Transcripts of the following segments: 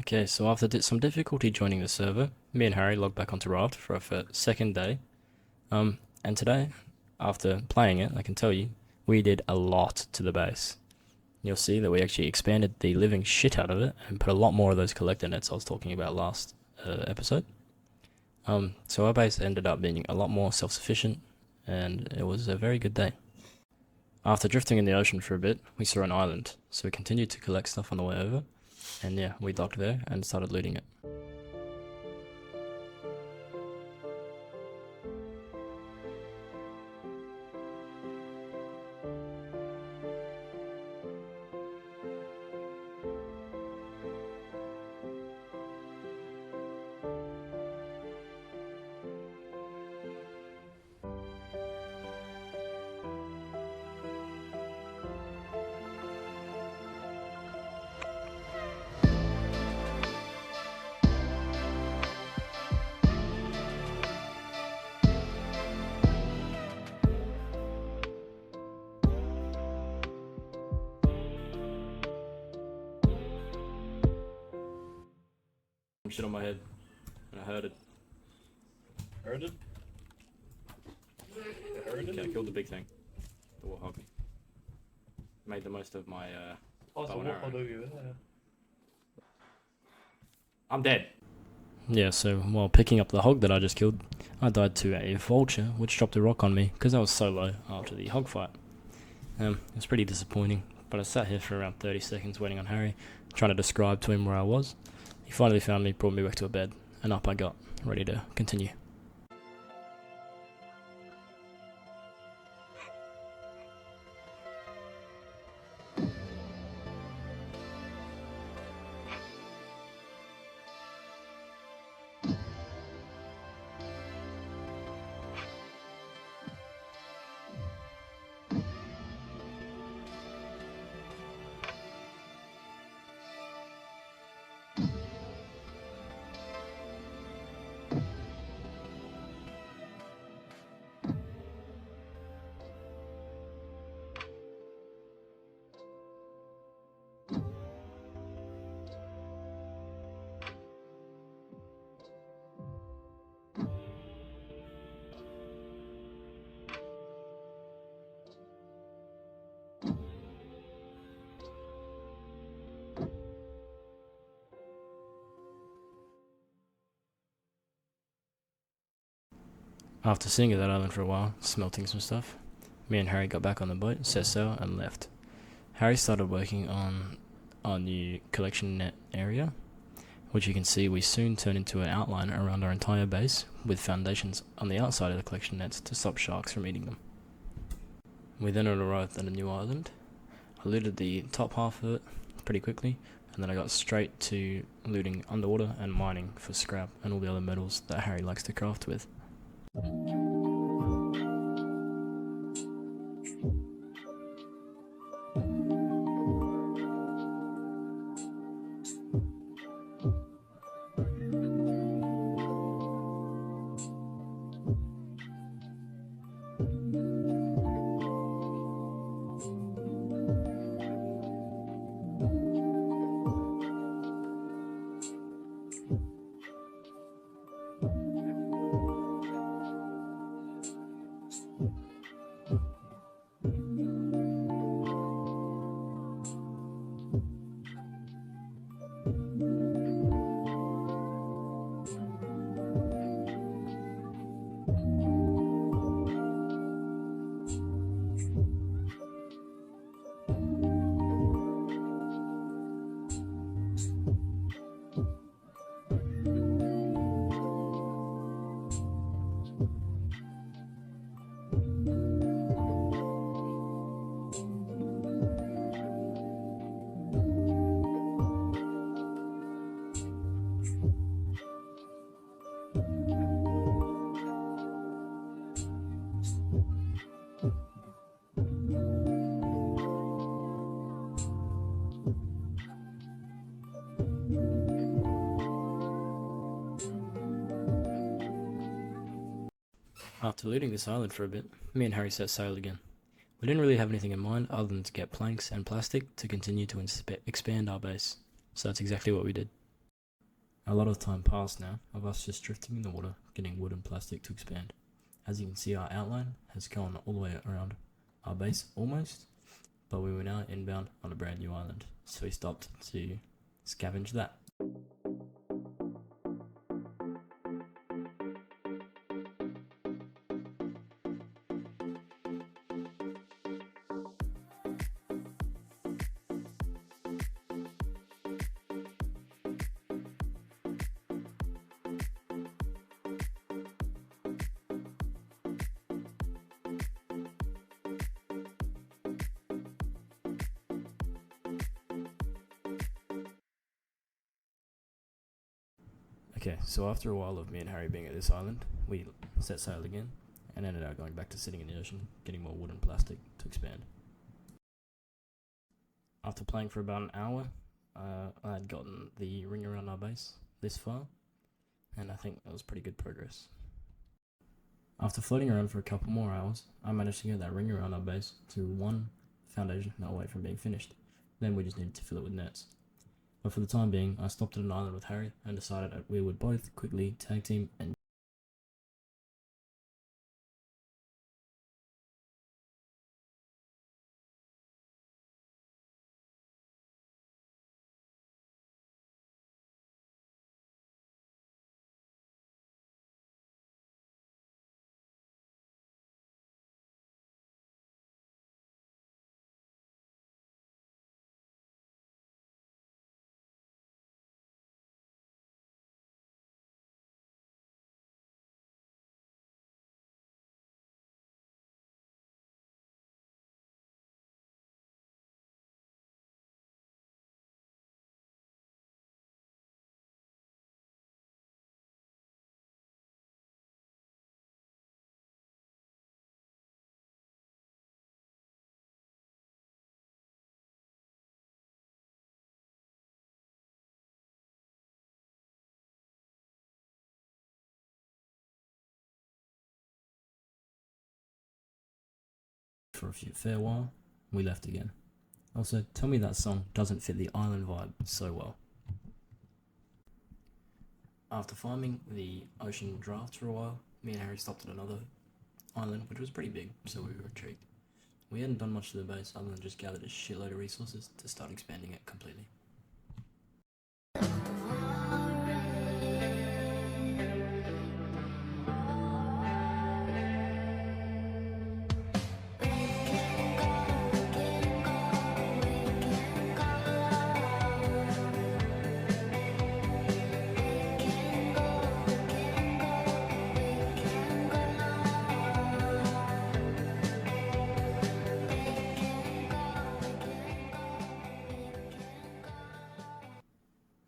Okay, so after some difficulty joining the server, me and Harry logged back onto Raft for our second day. And today, after playing it, I can tell you, we did a lot to the base. You'll see that we actually expanded the living shit out of it and put a lot more of those collector nets I was talking about last episode. So our base ended up being a lot more self-sufficient, and it was a very good day. After drifting in the ocean for a bit, we saw an island, so we continued to collect stuff on the way over, and yeah, we docked there and started looting it. Shit on my head, and I heard it. Heard it? Heard Okay, I it? killed the big thing, the warthog. Made the most of my Oh, bow and arrow. you. I'm dead. Yeah, so while picking up the hog that I just killed, I died to a vulture, which dropped a rock on me because I was so low after the hog fight. It was pretty disappointing, but I sat here for around 30 seconds waiting on Harry, trying to describe to him where I was. He finally found me, brought me back to a bed, and up I got, ready to continue. After sitting at that island for a while, smelting some stuff, me and Harry got back on the boat, set sail, and left. Harry started working on our new collection net area, which you can see we soon turned into an outline around our entire base, with foundations on the outside of the collection nets to stop sharks from eating them. We then arrived at a new island. I looted the top half of it pretty quickly, and then I got straight to looting underwater and mining for scrap and all the other metals that Harry likes to craft with. After looting this island for a bit, me and Harry set sail again. We didn't really have anything in mind other than to get planks and plastic to continue to expand our base, so that's exactly what we did. A lot of time passed now of us just drifting in the water, getting wood and plastic to expand. As you can see, our outline has gone all the way around our base almost, but we were now inbound on a brand new island, so we stopped to scavenge that. Okay, so after a while of me and Harry being at this island, we set sail again and ended up going back to sitting in the ocean, getting more wood and plastic to expand. After playing for about an hour, I had gotten the ring around our base this far, and I think that was pretty good progress. After floating around for a couple more hours, I managed to get that ring around our base to one foundation away from being finished. Then we just needed to fill it with nets. But for the time being, I stopped at an island with Harry and decided that we would both quickly tag team and for a fair while, we left again. Also, tell me that song doesn't fit the island vibe so well. After farming the ocean draft for a while, me and Harry stopped at another island, which was pretty big, so we were intrigued. We hadn't done much to the base other than just gathered a shitload of resources to start expanding it completely.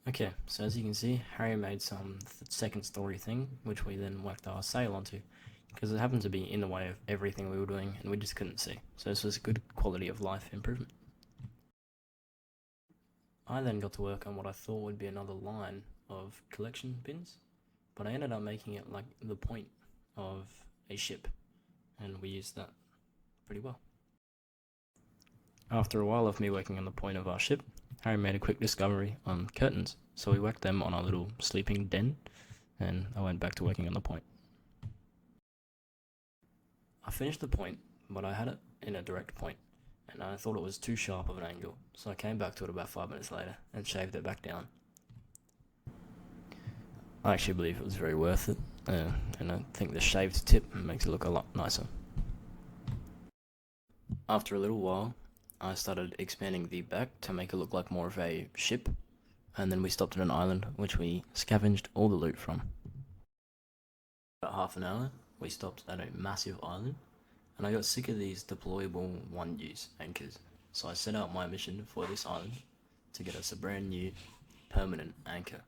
Okay, so as you can see, Harry made some second story thing, which we then whacked our sail onto, because it happened to be in the way of everything we were doing, and we just couldn't see. So this was a good quality of life improvement. I then got to work on what I thought would be another line of collection bins, but I ended up making it like the point of a ship, and we used that pretty well. After a while of me working on the point of our ship, Harry made a quick discovery on curtains, so we whacked them on our little sleeping den, and I went back to working on the point. I finished the point, but I had it in a direct point, and I thought it was too sharp of an angle, so I came back to it about 5 minutes later and shaved it back down. I actually believe it was very worth it, and I think the shaved tip makes it look a lot nicer. After a little while, I started expanding the back to make it look like more of a ship, and then we stopped at an island which we scavenged all the loot from. About half an hour, we stopped at a massive island, and I got sick of these deployable one-use anchors, so I set out my mission for this island to get us a brand new permanent anchor.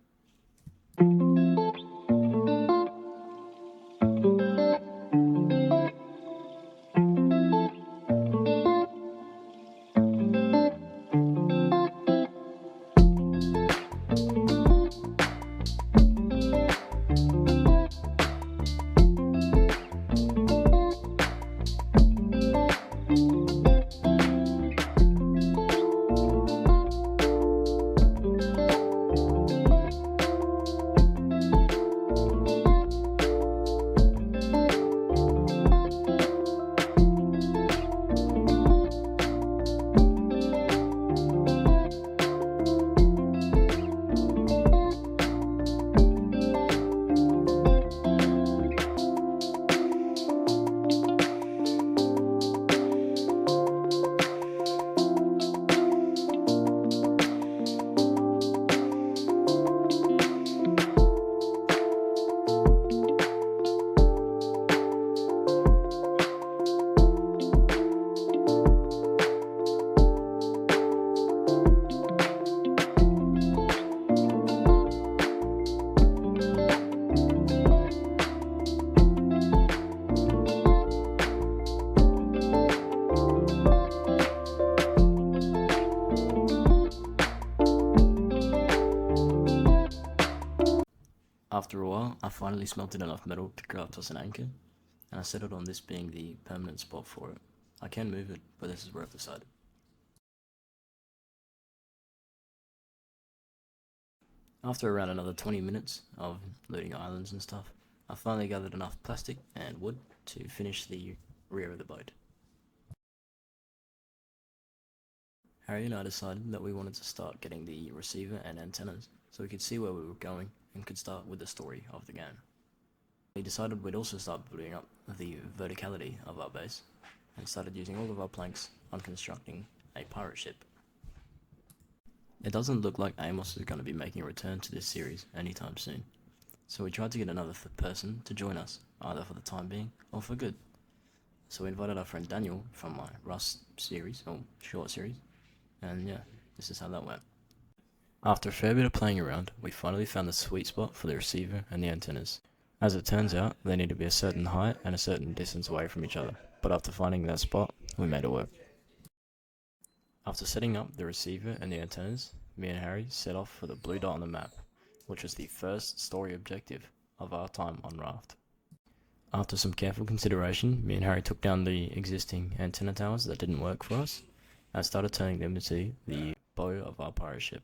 After a while, I finally smelted enough metal to craft us an anchor, and I settled on this being the permanent spot for it. I can move it, but this is where I've decided. After around another 20 minutes of looting islands and stuff, I finally gathered enough plastic and wood to finish the rear of the boat. Harry and I decided that we wanted to start getting the receiver and antennas so we could see where we were going and could start with the story of the game. We decided we'd also start building up the verticality of our base and started using all of our planks on constructing a pirate ship. It doesn't look like Amos is going to be making a return to this series anytime soon, so we tried to get another person to join us, either for the time being or for good. So we invited our friend Daniel from my Rust series, or short series, and yeah, this is how that went. After a fair bit of playing around, we finally found the sweet spot for the receiver and the antennas. As it turns out, they need to be a certain height and a certain distance away from each other, but after finding that spot, we made it work. After setting up the receiver and the antennas, me and Harry set off for the blue dot on the map, which was the first story objective of our time on Raft. After some careful consideration, me and Harry took down the existing antenna towers that didn't work for us, and started turning them into the bow of our pirate ship.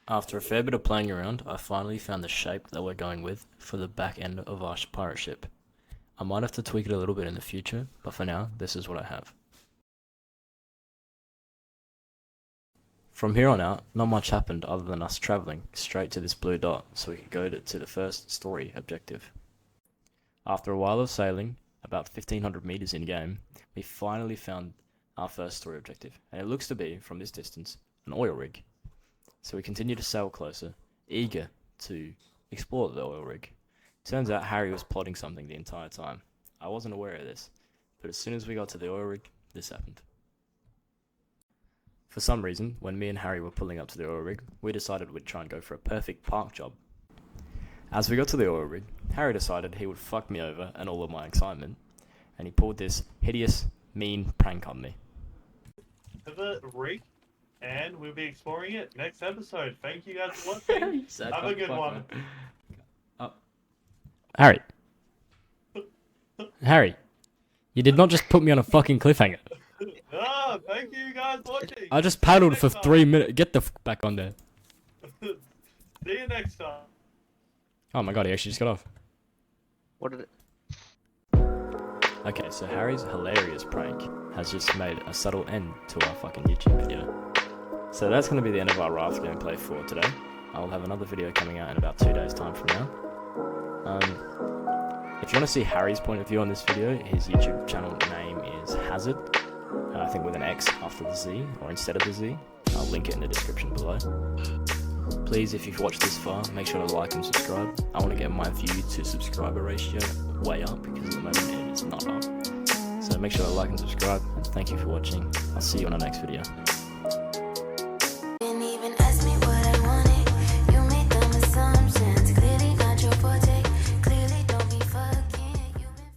After a fair bit of playing around, I finally found the shape that we're going with for the back end of our pirate ship. I might have to tweak it a little bit in the future, but for now, this is what I have. From here on out, not much happened other than us travelling straight to this blue dot so we could go to the first story objective. After a while of sailing, about 1500 meters in game, we finally found our first story objective, and it looks to be, from this distance, an oil rig. So we continue to sail closer, eager to explore the oil rig. Turns out Harry was plotting something the entire time. I wasn't aware of this, but as soon as we got to the oil rig, this happened. For some reason, when me and Harry were pulling up to the oil rig, we decided we'd try and go for a perfect park job. As we got to the oil rig, Harry decided he would fuck me over and all of my excitement, and he pulled this hideous, mean prank on me. The rig, and we'll be exploring it next episode. Thank you guys for watching. Have a good one. Harry. Harry. You did not just put me on a fucking cliffhanger. Oh, thank you guys for watching. I just paddled for 3 minutes. Get the fuck back on there. See you next time. Oh my god, he actually just got off. What did it? Okay, so Harry's hilarious prank has just made a subtle end to our fucking YouTube video. So that's going to be the end of our Raft gameplay for today. I'll have another video coming out in about 2 days' time from now. If you want to see Harry's point of view on this video, his YouTube channel name is Hazard. I think with an X after the Z, or instead of the Z. I'll link it in the description below. Please, if you've watched this far, make sure to like and subscribe. I want to get my view to subscriber ratio way up, because at the moment it's not up. So make sure to like and subscribe, and thank you for watching. I'll see you on our next video.